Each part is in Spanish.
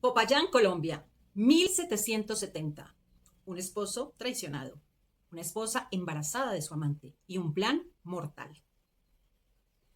Popayán, Colombia, 1770. Un esposo traicionado, una esposa embarazada de su amante y un plan mortal.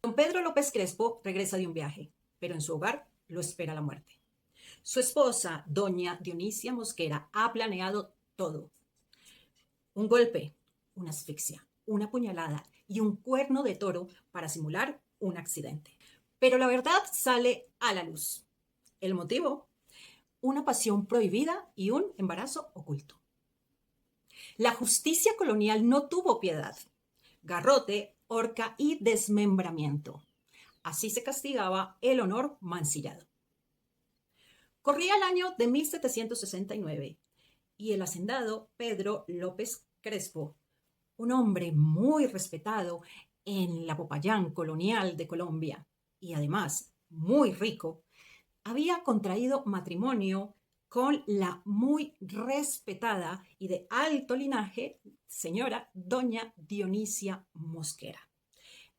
Don Pedro López Crespo regresa de un viaje, pero en su hogar lo espera la muerte. Su esposa, doña Dionisia Mosquera, ha planeado todo. Un golpe, una asfixia, una puñalada y un cuerno de toro para simular un accidente. Pero la verdad sale a la luz. El motivo, una pasión prohibida y un embarazo oculto. La justicia colonial no tuvo piedad. Garrote, horca y desmembramiento. Así se castigaba el honor mancillado. Corría el año de 1769 y el hacendado Pedro López Crespo, un hombre muy respetado en la Popayán colonial de Colombia y además muy rico, había contraído matrimonio con la muy respetada y de alto linaje señora doña Dionisia Mosquera.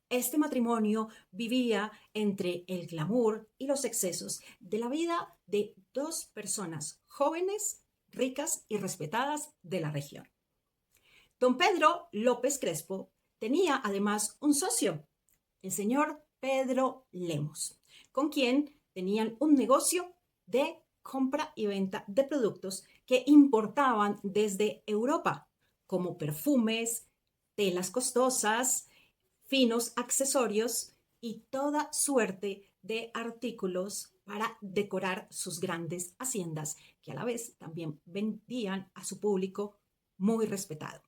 Este matrimonio vivía entre el glamour y los excesos de la vida de dos personas jóvenes, ricas y respetadas de la región. Don Pedro López Crespo tenía además un socio, el señor Pedro Lemos, con quien tenían un negocio de compra y venta de productos que importaban desde Europa, como perfumes, telas costosas, finos accesorios y toda suerte de artículos para decorar sus grandes haciendas, que a la vez también vendían a su público muy respetado.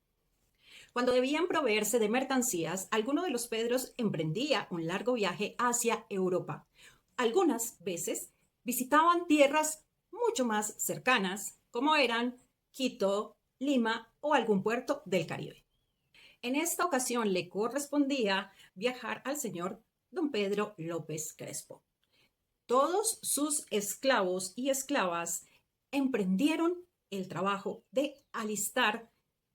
Cuando debían proveerse de mercancías, alguno de los Pedros emprendía un largo viaje hacia Europa. Algunas veces visitaban tierras mucho más cercanas, como eran Quito, Lima o algún puerto del Caribe. En esta ocasión le correspondía viajar al señor don Pedro López Crespo. Todos sus esclavos y esclavas emprendieron el trabajo de alistar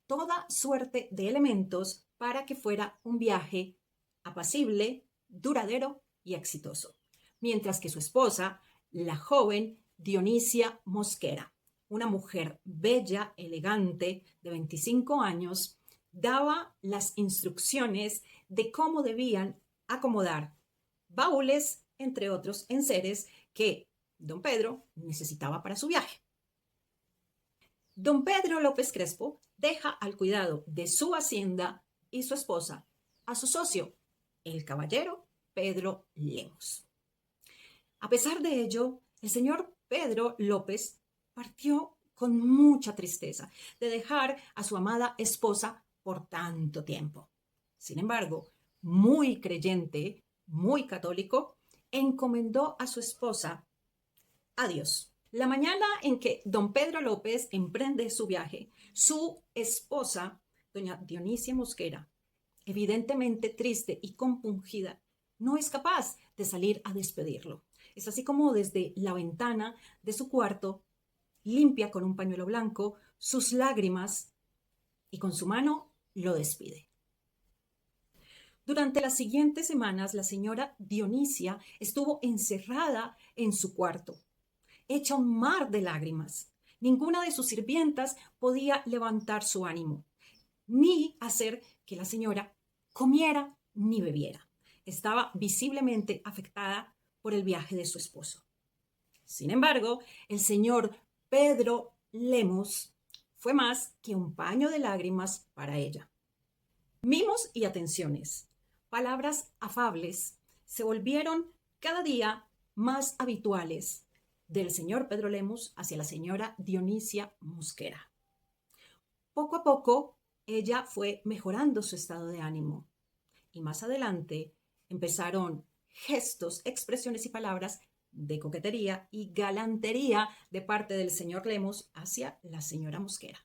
toda suerte de elementos para que fuera un viaje apacible, duradero y exitoso. Mientras que su esposa, la joven Dionisia Mosquera, una mujer bella, elegante, de 25 años, daba las instrucciones de cómo debían acomodar baúles, entre otros enseres que don Pedro necesitaba para su viaje. Don Pedro López Crespo deja al cuidado de su hacienda y su esposa a su socio, el caballero Pedro Lemos. A pesar de ello, el señor Pedro López partió con mucha tristeza de dejar a su amada esposa por tanto tiempo. Sin embargo, muy creyente, muy católico, encomendó a su esposa a Dios. La mañana en que don Pedro López emprende su viaje, su esposa, doña Dionisia Mosquera, evidentemente triste y compungida, no es capaz de salir a despedirlo. Es así como desde la ventana de su cuarto limpia con un pañuelo blanco sus lágrimas y con su mano lo despide. Durante las siguientes semanas, la señora Dionisia estuvo encerrada en su cuarto, hecha un mar de lágrimas. Ninguna de sus sirvientas podía levantar su ánimo, ni hacer que la señora comiera ni bebiera. Estaba visiblemente afectada por el viaje de su esposo. Sin embargo, el señor Pedro Lemos fue más que un paño de lágrimas para ella. Mimos y atenciones, palabras afables, se volvieron cada día más habituales del señor Pedro Lemos hacia la señora Dionisia Mosquera. Poco a poco, ella fue mejorando su estado de ánimo y más adelante empezaron gestos, expresiones y palabras de coquetería y galantería de parte del señor Lemos hacia la señora Mosquera.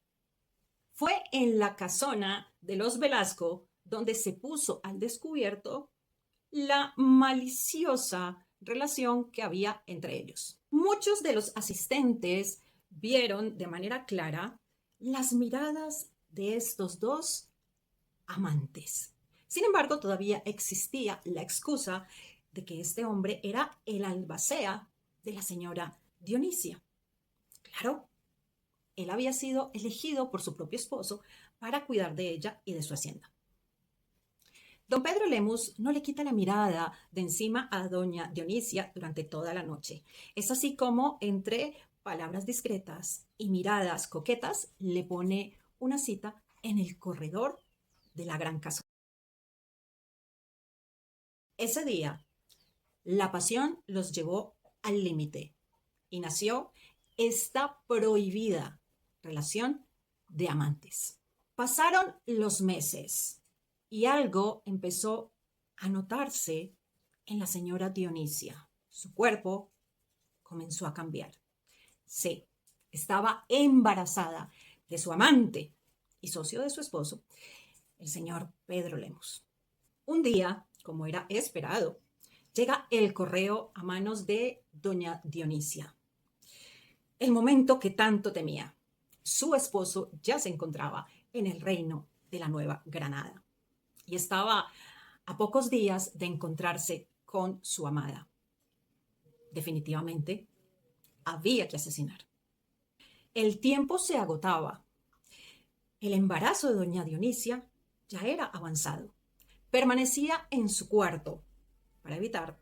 Fue en la casona de los Velasco donde se puso al descubierto la maliciosa relación que había entre ellos. Muchos de los asistentes vieron de manera clara las miradas de estos dos amantes. Sin embargo, todavía existía la excusa de que este hombre era el albacea de la señora Dionisia. Claro, él había sido elegido por su propio esposo para cuidar de ella y de su hacienda. Don Pedro Lemus no le quita la mirada de encima a doña Dionisia durante toda la noche. Es así como entre palabras discretas y miradas coquetas le pone una cita en el corredor de la gran casa. Ese día, la pasión los llevó al límite y nació esta prohibida relación de amantes. Pasaron los meses y algo empezó a notarse en la señora Dionisia. Su cuerpo comenzó a cambiar. Sí, estaba embarazada de su amante y socio de su esposo, el señor Pedro Lemus. Un día, como era esperado, llega el correo a manos de doña Dionisia. El momento que tanto temía. Su esposo ya se encontraba en el reino de la Nueva Granada y estaba a pocos días de encontrarse con su amada. Definitivamente, había que asesinar. El tiempo se agotaba. El embarazo de doña Dionisia ya era avanzado. Permanecía en su cuarto para evitar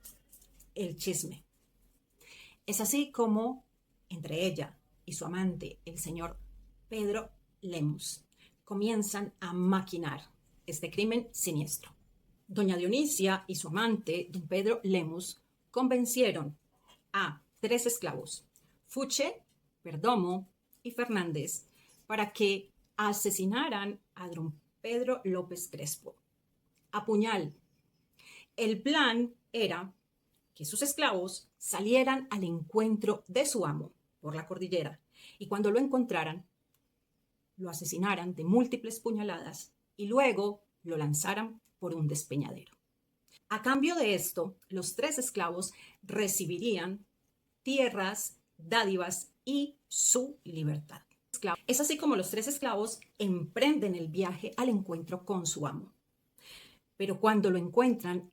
el chisme. Es así como entre ella y su amante, el señor Pedro Lemus, comienzan a maquinar este crimen siniestro. Doña Dionisia y su amante, don Pedro Lemus, convencieron a 3 esclavos, Fuche, Perdomo y Fernández, para que asesinaran a don Pedro López Crespo a puñal. El plan era que sus esclavos salieran al encuentro de su amo por la cordillera y cuando lo encontraran, lo asesinaran de múltiples puñaladas y luego lo lanzaran por un despeñadero. A cambio de esto, los 3 esclavos recibirían tierras, dádivas y su libertad. Es así como los 3 esclavos emprenden el viaje al encuentro con su amo. Pero cuando lo encuentran,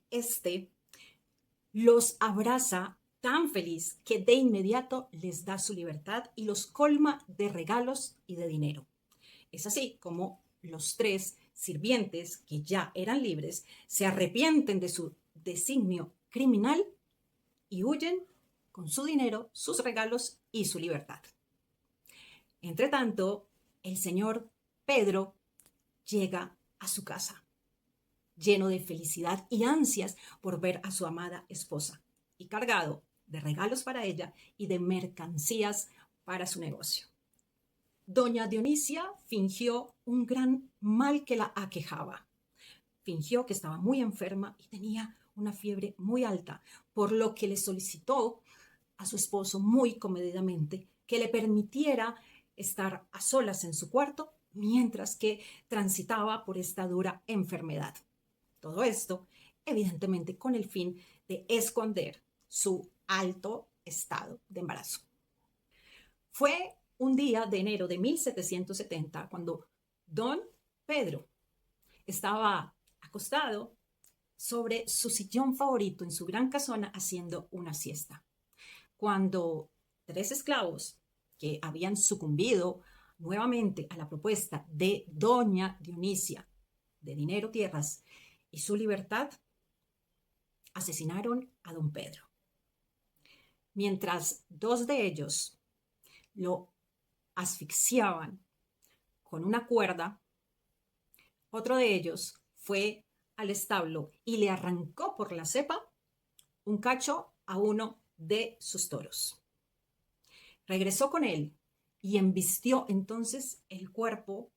los abraza tan feliz que de inmediato les da su libertad y los colma de regalos y de dinero. Es así como los 3 sirvientes, que ya eran libres, se arrepienten de su designio criminal y huyen con su dinero, sus regalos y su libertad. Entretanto, el señor Pedro llega a su casa, lleno de felicidad y ansias por ver a su amada esposa y cargado de regalos para ella y de mercancías para su negocio. Doña Dionisia fingió un gran mal que la aquejaba. Fingió que estaba muy enferma y tenía una fiebre muy alta, por lo que le solicitó a su esposo muy comedidamente que le permitiera estar a solas en su cuarto mientras que transitaba por esta dura enfermedad. Todo esto, evidentemente, con el fin de esconder su alto estado de embarazo. Fue un día de enero de 1770 cuando don Pedro estaba acostado sobre su sillón favorito en su gran casona haciendo una siesta, cuando 3 esclavos que habían sucumbido nuevamente a la propuesta de doña Dionisia de dinero, tierras y su libertad, asesinaron a don Pedro. Mientras 2 de ellos lo asfixiaban con una cuerda, otro de ellos fue al establo y le arrancó por la cepa un cacho a uno de sus toros. Regresó con él y embistió entonces el cuerpo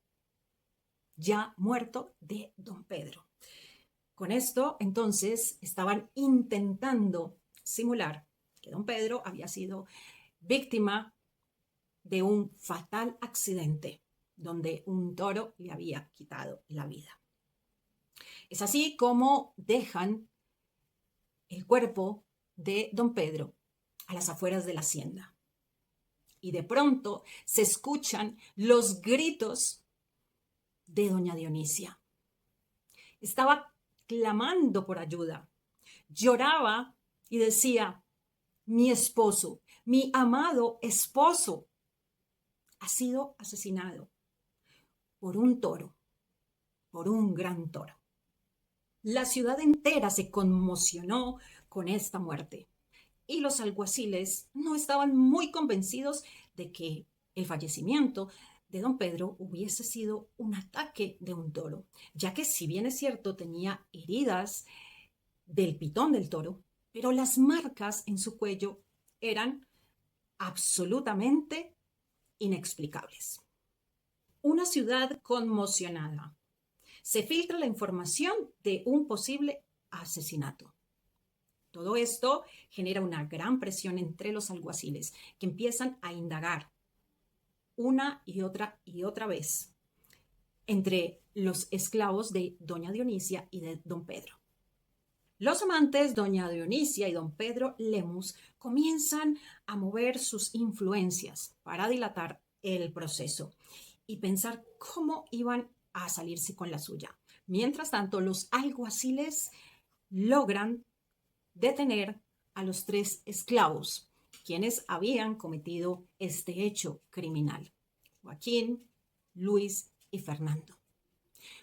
ya muerto de don Pedro. Con esto, entonces, estaban intentando simular que don Pedro había sido víctima de un fatal accidente donde un toro le había quitado la vida. Es así como dejan el cuerpo de don Pedro a las afueras de la hacienda. Y de pronto se escuchan los gritos de doña Dionisia. Estaba clamando por ayuda. Lloraba y decía: mi esposo, mi amado esposo. ha sido asesinado por un toro, por un gran toro. La ciudad entera se conmocionó con esta muerte y los alguaciles no estaban muy convencidos de que el fallecimiento de don Pedro hubiese sido un ataque de un toro, ya que si bien es cierto tenía heridas del pitón del toro, pero las marcas en su cuello eran absolutamente inexplicables. Una ciudad conmocionada. Se filtra la información de un posible asesinato. Todo esto genera una gran presión entre los alguaciles, que empiezan a indagar una y otra vez entre los esclavos de doña Dionisia y de don Pedro. Los amantes, doña Dionisia y don Pedro Lemus, comienzan a mover sus influencias para dilatar el proceso y pensar cómo iban a salirse con la suya. Mientras tanto, los alguaciles logran detener a los 3 esclavos, quienes habían cometido este hecho criminal: Joaquín, Luis y Fernando.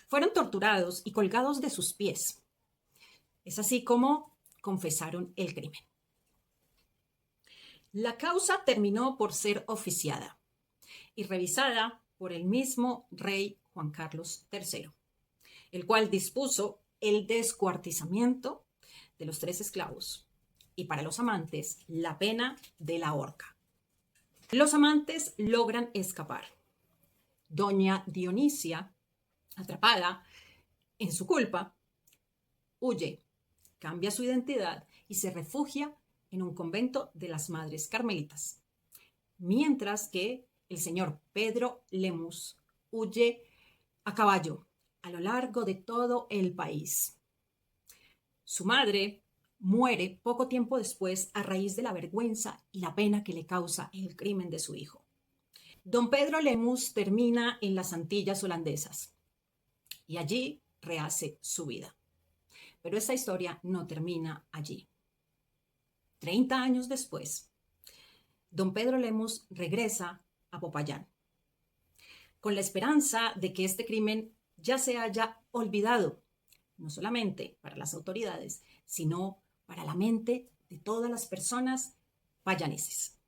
Fueron torturados y colgados de sus pies. Es así como confesaron el crimen. La causa terminó por ser oficiada y revisada por el mismo rey Juan Carlos III, el cual dispuso el descuartizamiento de los 3 esclavos y para los amantes la pena de la horca. Los amantes logran escapar. Doña Dionisia, atrapada en su culpa, huye, cambia su identidad y se refugia en un convento de las Madres Carmelitas, mientras que el señor Pedro Lemus huye a caballo a lo largo de todo el país. Su madre muere poco tiempo después a raíz de la vergüenza y la pena que le causa el crimen de su hijo. Don Pedro Lemus termina en las Antillas holandesas y allí rehace su vida. Pero esta historia no termina allí. 30 años después, don Pedro Lemus regresa a Popayán, con la esperanza de que este crimen ya se haya olvidado, no solamente para las autoridades, sino para la mente de todas las personas payaneses.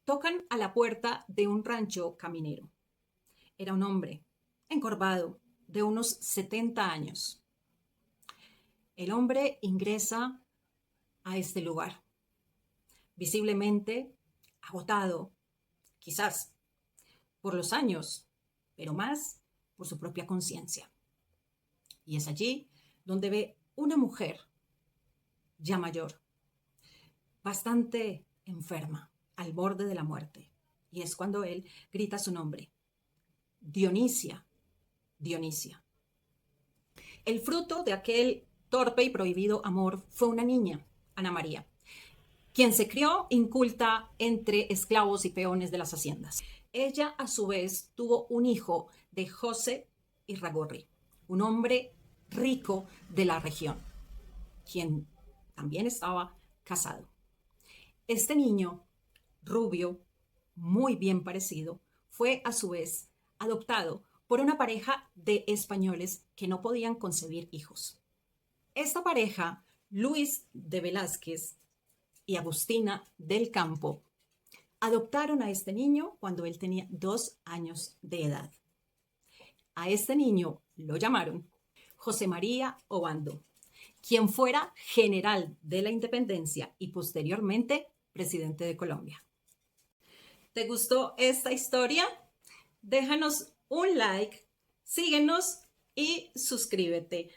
Tocan a la puerta de un rancho caminero. Era un hombre encorvado, de unos 70 años. El hombre ingresa a este lugar, visiblemente agotado, quizás por los años, pero más por su propia conciencia. Y es allí donde ve una mujer ya mayor, bastante enferma, al borde de la muerte. Y es cuando él grita su nombre: Dionisia, Dionisia. El fruto de aquel torpe y prohibido amor fue una niña, Ana María, quien se crió inculta entre esclavos y peones de las haciendas. Ella, a su vez, tuvo un hijo de José Irragorri, un hombre rico de la región, quien también estaba casado. Este niño, rubio, muy bien parecido, fue a su vez adoptado por una pareja de españoles que no podían concebir hijos. Esta pareja, Luis de Velázquez y Agustina del Campo, adoptaron a este niño cuando él tenía 2 años de edad. A este niño lo llamaron José María Obando, quien fuera general de la Independencia y posteriormente presidente de Colombia. ¿Te gustó esta historia? Déjanos un like, síguenos y suscríbete.